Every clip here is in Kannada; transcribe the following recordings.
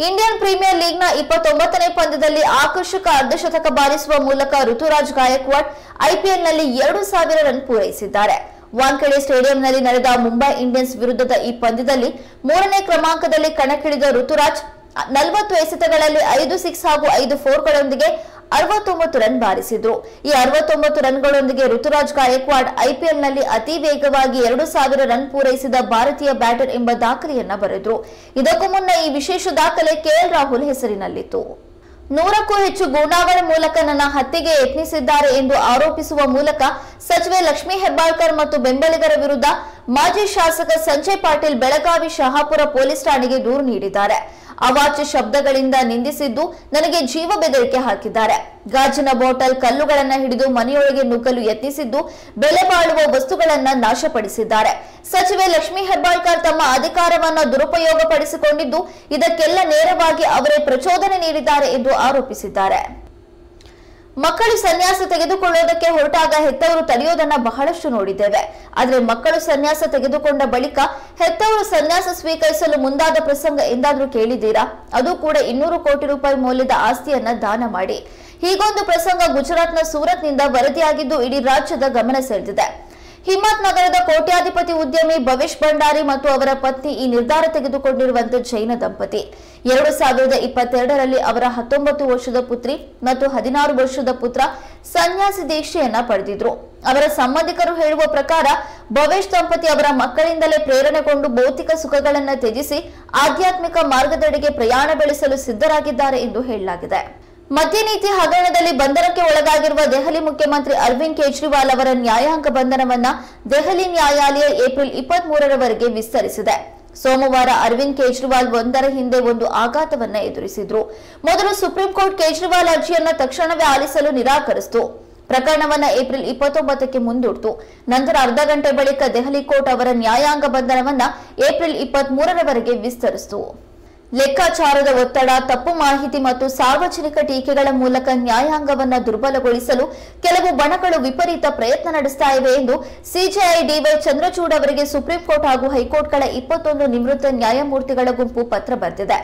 ಇಂಡಿಯನ್ ಪ್ರೀಮಿಯರ್ ಲೀಗ್ನ 29ನೇ ಪಂದ್ಯದಲ್ಲಿ ಆಕರ್ಷಕ ಅರ್ಧಶತಕ ಬಾರಿಸುವ ಮೂಲಕ ಋತುರಾಜ್ ಗಾಯಕ್ವಾಡ್ ಐಪಿಎಲ್ನಲ್ಲಿ 2000 ರನ್ ಪೂರೈಸಿದ್ದಾರೆ. ವಾಂಖೇಡೆ ಸ್ಟೇಡಿಯಂನಲ್ಲಿ ನಡೆದ ಮುಂಬೈ ಇಂಡಿಯನ್ಸ್ ವಿರುದ್ಧದ ಈ ಪಂದ್ಯದಲ್ಲಿ 3ನೇ ಕ್ರಮಾಂಕದಲ್ಲಿ ಕಣಕ್ಕಿಳಿದ ಋತುರಾಜ್ 40 ಎಸೆತಗಳಲ್ಲಿ 5 ಸಿಕ್ಸ್ ಹಾಗೂ 5 ಫೋರ್ಗಳೊಂದಿಗೆ 69 ರನ್ ಬಾರಿಸಿದ್ರು. ಈ 69 ರನ್ಗಳೊಂದಿಗೆ ಋತುರಾಜ್ ಗಾಯಕ್ವಾಡ್ ಐಪಿಎಲ್ನಲ್ಲಿ ಅತಿ ವೇಗವಾಗಿ 2000 ರನ್ ಪೂರೈಸಿದ ಭಾರತೀಯ ಬ್ಯಾಟರ್ ಎಂಬ ದಾಖಲೆಯನ್ನ ಬರೆದ್ರು. ಇದಕ್ಕೂ ಮುನ್ನ ಈ ವಿಶೇಷ ದಾಖಲೆ ಕೆಎಲ್ ರಾಹುಲ್ ಹೆಸರಿನಲ್ಲಿತ್ತು. 100ಕ್ಕೂ ಹೆಚ್ಚು ಗೂಂಡಾಗಳ ಮೂಲಕ ನನ್ನ ಹತ್ಯೆಗೆ ಯತ್ನಿಸಿದ್ದಾರೆ ಎಂದು ಆರೋಪಿಸುವ ಮೂಲಕ ಸಚಿವೆ ಲಕ್ಷ್ಮೀ ಹೆಬ್ಬಾಳ್ಕರ್ ಮತ್ತು ಬೆಂಬಲಿಗರ ವಿರುದ್ಧ ಮಾಜಿ ಶಾಸಕ ಸಂಜಯ್ ಪಾಟೀಲ್ ಬೆಳಗಾವಿ ಶಹಾಪುರ ಪೊಲೀಸ್ ಠಾಣೆಗೆ ದೂರು ನೀಡಿದ್ದಾರೆ. ಅವಾಚ್ಯ ಶಬ್ದಗಳಿಂದ ನಿಂದಿಸಿದ್ದು, ನನಗೆ ಜೀವ ಬೆದರಿಕೆ ಹಾಕಿದ್ದಾರೆ. ಗಾಜಿನ ಬಾಟಲ್, ಕಲ್ಲುಗಳನ್ನ ಹಿಡಿದು ಮನೆಯೊಳಗೆ ನುಗ್ಗಲು ಯತ್ನಿಸಿದ್ದು, ಬೆಲೆ ಬಾಳುವ ವಸ್ತುಗಳನ್ನ ನಾಶಪಡಿಸಿದ್ದಾರೆ. ಸಚಿವೆ ಲಕ್ಷ್ಮೀ ಹೆಬ್ಬಾಳ್ಕರ್ ತಮ್ಮ ಅಧಿಕಾರವನ್ನ ದುರುಪಯೋಗಪಡಿಸಿಕೊಂಡಿದ್ದು, ಇದಕ್ಕೆಲ್ಲ ನೇರವಾಗಿ ಅವರೇ ಪ್ರಚೋದನೆ ನೀಡಿದ್ದಾರೆ ಎಂದು ಆರೋಪಿಸಿದ್ದಾರೆ. ಮಕ್ಕಳು ಸನ್ಯಾಸ ತೆಗೆದುಕೊಳ್ಳುವುದಕ್ಕೆ ಹೊರಟಾಗ ಹೆತ್ತವರು ತಡೆಯೋದನ್ನ ಬಹಳಷ್ಟು ನೋಡಿದ್ದೇವೆ. ಆದರೆ ಮಕ್ಕಳು ಸನ್ಯಾಸ ತೆಗೆದುಕೊಂಡ ಬಳಿಕ ಹೆತ್ತವರು ಸನ್ಯಾಸ ಸ್ವೀಕರಿಸಲು ಮುಂದಾದ ಪ್ರಸಂಗ ಎಂದಾದ್ರೂ ಕೇಳಿದ್ದೀರಾ? ಅದು ಕೂಡ 200 ಕೋಟಿ ರೂಪಾಯಿ ಮೌಲ್ಯದ ಆಸ್ತಿಯನ್ನ ದಾನ ಮಾಡಿ. ಹೀಗೊಂದು ಪ್ರಸಂಗ ಗುಜರಾತ್ನ ಸೂರತ್ನಿಂದ ವರದಿಯಾಗಿದ್ದು ಇಡೀ ರಾಜ್ಯದ ಗಮನ ಸೆಳೆದಿದೆ. ಹಿಮ್ಮತ್ ನಗರದ ಕೋಟ್ಯಾಧಿಪತಿ ಉದ್ಯಮಿ ಭವೇಶ್ ಭಂಡಾರಿ ಮತ್ತು ಅವರ ಪತ್ನಿ ಈ ನಿರ್ಧಾರ ತೆಗೆದುಕೊಂಡಿರುವಂತಹ ಜೈನ ದಂಪತಿ 2022ರಲ್ಲಿ ಅವರ 19 ವರ್ಷದ ಪುತ್ರಿ ಮತ್ತು 16 ವರ್ಷದ ಪುತ್ರ ಸನ್ಯಾಸಿ ದೀಕ್ಷೆಯನ್ನ ಪಡೆದಿದ್ರು. ಅವರ ಸಂಬಂಧಿಕರು ಹೇಳುವ ಪ್ರಕಾರ ಭವೇಶ್ ದಂಪತಿ ಅವರ ಮಕ್ಕಳಿಂದಲೇ ಪ್ರೇರಣೆಗೊಂಡು ಭೌತಿಕ ಸುಖಗಳನ್ನ ತ್ಯಜಿಸಿ ಆಧ್ಯಾತ್ಮಿಕ ಮಾರ್ಗದೆಡೆಗೆ ಪ್ರಯಾಣ ಬೆಳೆಸಲು ಸಿದ್ಧರಾಗಿದ್ದಾರೆ ಎಂದು ಹೇಳಲಾಗಿದೆ. ಮದ್ಯ ನೀತಿ ಹಗರಣದಲ್ಲಿ ಬಂಧನಕ್ಕೆ ಒಳಗಾಗಿರುವ ದೆಹಲಿ ಮುಖ್ಯಮಂತ್ರಿ ಅರವಿಂದ್ ಕೇಜ್ರಿವಾಲ್ ಅವರ ನ್ಯಾಯಾಂಗ ಬಂಧನವನ್ನ ದೆಹಲಿ ನ್ಯಾಯಾಲಯ ಏಪ್ರಿಲ್ 23ರವರೆಗೆ ವಿಸ್ತರಿಸಿದೆ. ಸೋಮವಾರ ಅರವಿಂದ್ ಕೇಜ್ರಿವಾಲ್ ಒಂದರ ಹಿಂದೆ ಒಂದು ಆಘಾತವನ್ನ ಎದುರಿಸಿದ್ರು. ಮೊದಲು ಸುಪ್ರೀಂ ಕೋರ್ಟ್ ಕೇಜ್ರಿವಾಲ್ ಅರ್ಜಿಯನ್ನ ತಕ್ಷಣವೇ ಆಲಿಸಲು ನಿರಾಕರಿಸಿತು. ಪ್ರಕರಣವನ್ನ ಏಪ್ರಿಲ್ 29ಕ್ಕೆ ಮುಂದೂಡಿತು. ನಂತರ ಅರ್ಧ ಗಂಟೆ ಬಳಿಕ ದೆಹಲಿ ಕೋರ್ಟ್ ಅವರ ನ್ಯಾಯಾಂಗ ಬಂಧನವನ್ನ ಏಪ್ರಿಲ್ 23ರವರೆಗೆ ವಿಸ್ತರಿಸಿತು. ಲೆಕ್ಕಾಚಾರದ ಒತ್ತಡ, ತಪ್ಪು ಮಾಹಿತಿ ಮತ್ತು ಸಾರ್ವಜನಿಕ ಟೀಕೆಗಳ ಮೂಲಕ ನ್ಯಾಯಾಂಗವನ್ನ ದುರ್ಬಲಗೊಳಿಸಲು ಕೆಲವು ಬಣಗಳು ವಿಪರೀತ ಪ್ರಯತ್ನ ನಡೆಸ್ತಾ ಇವೆ ಎಂದು ಸಿಜೆಐ ಡಿವೈ ಚಂದ್ರಚೂಡ್ ಅವರಿಗೆ ಸುಪ್ರೀಂ ಕೋರ್ಟ್ ಹಾಗೂ ಹೈಕೋರ್ಟ್ಗಳ 21 ನಿವೃತ್ತ ನ್ಯಾಯಮೂರ್ತಿಗಳ ಗುಂಪು ಪತ್ರ ಬರೆದಿದೆ.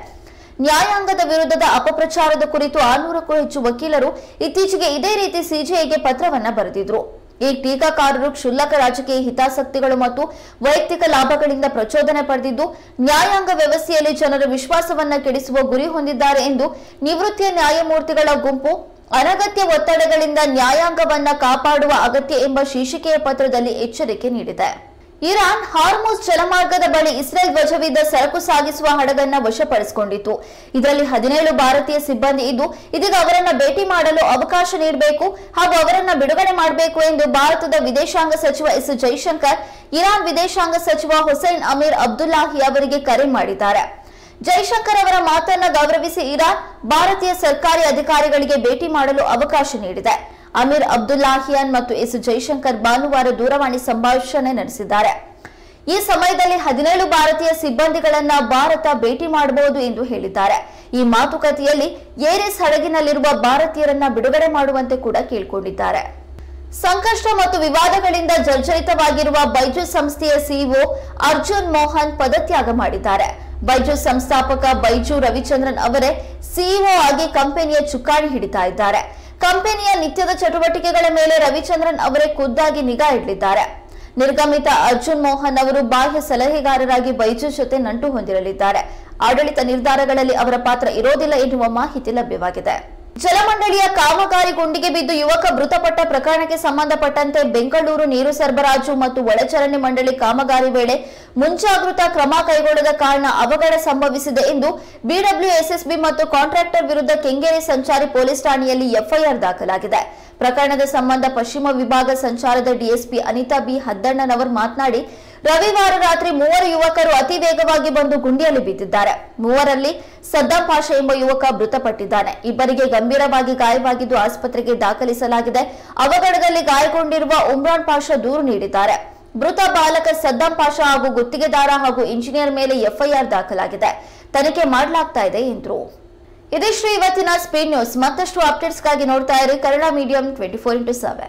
ನ್ಯಾಯಾಂಗದ ವಿರುದ್ಧದ ಅಪಪ್ರಚಾರದ ಕುರಿತು 600ಕ್ಕೂ ಹೆಚ್ಚು ವಕೀಲರು ಇತ್ತೀಚೆಗೆ ಇದೇ ರೀತಿ ಸಿಜೆಐಗೆ ಪತ್ರವನ್ನ ಬರೆದಿದ್ರು. ಈ ಟೀಕಾಕಾರರು ಕ್ಷುಲ್ಲಕ ರಾಜಕೀಯ ಹಿತಾಸಕ್ತಿಗಳು ಮತ್ತು ವೈಯಕ್ತಿಕ ಲಾಭಗಳಿಂದ ಪ್ರಚೋದನೆ ಪಡೆದಿದ್ದು, ನ್ಯಾಯಾಂಗ ವ್ಯವಸ್ಥೆಯಲ್ಲಿ ಜನರ ವಿಶ್ವಾಸವನ್ನ ಕೆಡಿಸುವ ಗುರಿ ಹೊಂದಿದ್ದಾರೆ ಎಂದು ನಿವೃತ್ತ ನ್ಯಾಯಮೂರ್ತಿಗಳ ಗುಂಪು ಅನಗತ್ಯ ಒತ್ತಡಗಳಿಂದ ನ್ಯಾಯಾಂಗವನ್ನ ಕಾಪಾಡುವ ಅಗತ್ಯ ಎಂಬ ಶೀರ್ಷಿಕೆಯ ಪತ್ರದಲ್ಲಿ ಎಚ್ಚರಿಕೆ ನೀಡಿದೆ. ಇರಾನ್ ಹಾರ್ಮುಜ್ ಜಲಮಾರ್ಗದ ಬಳಿ ಇಸ್ರೇಲ್ ಧ್ವಜವಿದ್ದ ಸರಕು ಸಾಗಿಸುವ ಹಡಗನ್ನ ವಶಪಡಿಸಿಕೊಂಡಿತ್ತು. ಇದರಲ್ಲಿ 17 ಭಾರತೀಯ ಸಿಬ್ಬಂದಿ ಇದ್ದು, ಇದೀಗ ಅವರನ್ನ ಭೇಟಿ ಮಾಡಲು ಅವಕಾಶ ನೀಡಬೇಕು ಹಾಗೂ ಅವರನ್ನ ಬಿಡುಗಡೆ ಮಾಡಬೇಕು ಎಂದು ಭಾರತದ ವಿದೇಶಾಂಗ ಸಚಿವ ಎಸ್ ಜೈಶಂಕರ್ ಇರಾನ್ ವಿದೇಶಾಂಗ ಸಚಿವ ಹುಸೈನ್ ಅಮೀರ್ ಅಬ್ದುಲ್ಲಾಹಿ ಅವರಿಗೆ ಕರೆ ಮಾಡಿದ್ದಾರೆ. ಜೈಶಂಕರ್ ಅವರ ಮಾತನ್ನ ಗೌರವಿಸಿ ಇರಾನ್ ಭಾರತೀಯ ಸರ್ಕಾರಿ ಅಧಿಕಾರಿಗಳಿಗೆ ಭೇಟಿ ಮಾಡಲು ಅವಕಾಶ ನೀಡಿದೆ. ಅಮೀರ್ ಅಬ್ದುಲ್ಲಾಹಿಯಾನ್ ಮತ್ತು ಎಸ್ ಜೈಶಂಕರ್ ಭಾನುವಾರ ದೂರವಾಣಿ ಸಂಭಾಷಣೆ ನಡೆಸಿದ್ದಾರೆ. ಈ ಸಮಯದಲ್ಲಿ 17 ಭಾರತೀಯ ಸಿಬ್ಬಂದಿಗಳನ್ನ ಭಾರತ ಭೇಟಿ ಮಾಡಬಹುದು ಎಂದು ಹೇಳಿದ್ದಾರೆ. ಈ ಮಾತುಕತೆಯಲ್ಲಿ ಏರಿಸ್ ಹಡಗಿನಲ್ಲಿರುವ ಭಾರತೀಯರನ್ನ ಬಿಡುಗಡೆ ಮಾಡುವಂತೆ ಕೂಡ ಕೇಳಿಕೊಂಡಿದ್ದಾರೆ. ಸಂಕಷ್ಟ ಮತ್ತು ವಿವಾದಗಳಿಂದ ಜರ್ಜರಿತವಾಗಿರುವ ಬೈಜೂಸ್ ಸಂಸ್ಥೆಯ ಸಿಇಒ ಅರ್ಜುನ್ ಮೋಹನ್ ಪದತ್ಯಾಗ ಮಾಡಿದ್ದಾರೆ. ಬೈಜೂಸ್ ಸಂಸ್ಥಾಪಕ ಬೈಜು ರವಿಚಂದ್ರನ್ ಅವರೇ ಸಿಇಒ ಆಗಿ ಕಂಪನಿಯ ಚುಕ್ಕಾಣಿ ಹಿಡಿತಾ ಇದ್ದಾರೆ. ಕಂಪನಿಯ ನಿತ್ಯದ ಚಟುವಟಿಕೆಗಳ ಮೇಲೆ ರವಿಚಂದ್ರನ್ ಅವರೇ ಖುದ್ದಾಗಿ ನಿಗಾ ಇಡಲಿದ್ದಾರೆ. ನಿರ್ಗಮಿತ ಅರ್ಜುನ್ ಮೋಹನ್ ಅವರು ಬಾಹ್ಯ ಸಲಹೆಗಾರರಾಗಿ ಬೈಜೂಸ್ ಜೊತೆ ನಂಟು ಹೊಂದಿರಲಿದ್ದಾರೆ. ಆಡಳಿತ ನಿರ್ಧಾರಗಳಲ್ಲಿ ಅವರ ಪಾತ್ರ ಇರೋದಿಲ್ಲ ಎನ್ನುವ ಮಾಹಿತಿ ಲಭ್ಯವಾಗಿದೆ. ಜಲಮಂಡಳಿಯ ಕಾಮಗಾರಿ ಗುಂಡಿಗೆ ಬಿದ್ದು ಯುವಕ ಮೃತಪಟ್ಟ ಪ್ರಕರಣಕ್ಕೆ ಸಂಬಂಧಪಟ್ಟಂತೆ ಬೆಂಗಳೂರು ನೀರು ಸರಬರಾಜು ಮತ್ತು ಒಳಚರಂಡಿ ಮಂಡಳಿ ಕಾಮಗಾರಿ ವೇಳೆ ಮುಂಜಾಗೃತಾ ಕ್ರಮ ಕೈಗೊಳ್ಳದ ಕಾರಣ ಅವಘಡ ಸಂಭವಿಸಿದೆ ಎಂದು ಬಿಡಬ್ಲ್ಯೂಎಸ್ಎಸ್ಬಿ ಮತ್ತು ಕಾಂಟ್ರಾಕ್ಟರ್ ವಿರುದ್ಧ ಕೆಂಗೇರಿ ಸಂಚಾರಿ ಪೊಲೀಸ್ ಠಾಣೆಯಲ್ಲಿ ಎಫ್ಐಆರ್ ದಾಖಲಾಗಿದೆ. ಪ್ರಕರಣದ ಸಂಬಂಧ ಪಶ್ಚಿಮ ವಿಭಾಗ ಸಂಚಾರದ ಡಿಎಸ್ಪಿ ಅನಿತಾ ಬಿ ಹದ್ದಣ್ಣನವರ್ ಮಾತನಾಡಿ, ರವಿವಾರ ರಾತ್ರಿ 3 ಯುವಕರು ಅತಿ ವೇಗವಾಗಿ ಬಂದು ಗುಂಡಿಯಲ್ಲಿ ಬಿದ್ದಿದ್ದಾರೆ. 3ರಲ್ಲಿ ಸದ್ದಾಂ ಪಾಷಾ ಎಂಬ ಯುವಕ ಮೃತಪಟ್ಟಿದ್ದಾನೆ. ಇಬ್ಬರಿಗೆ ಗಂಭೀರವಾಗಿ ಗಾಯವಾಗಿದ್ದು ಆಸ್ಪತ್ರೆಗೆ ದಾಖಲಿಸಲಾಗಿದೆ. ಅವಘಡದಲ್ಲಿ ಗಾಯಗೊಂಡಿರುವ ಉಮ್ರಾನ್ ಪಾಷಾ ದೂರು ನೀಡಿದ್ದಾರೆ. ಮೃತ ಬಾಲಕ ಸದ್ದಾಂ ಪಾಷಾ ಹಾಗೂ ಗುತ್ತಿಗೆದಾರ ಹಾಗೂ ಇಂಜಿನಿಯರ್ ಮೇಲೆ ಎಫ್ಐಆರ್ ದಾಖಲಾಗಿದೆ. ತನಿಖೆ ಮಾಡಲಾಗ್ತಾ ಇದೆ ಎಂದರು. ಇದಿಷ್ಟು ಇವತ್ತಿನ ಸ್ಪೀಡ್ ನ್ಯೂಸ್. ಮತ್ತಷ್ಟು ಅಪ್ಡೇಟ್ಸ್ಗಾಗಿ ನೋಡ್ತಾ ಇರಿ ಕನ್ನಡ ಮೀಡಿಯಂ 24x7.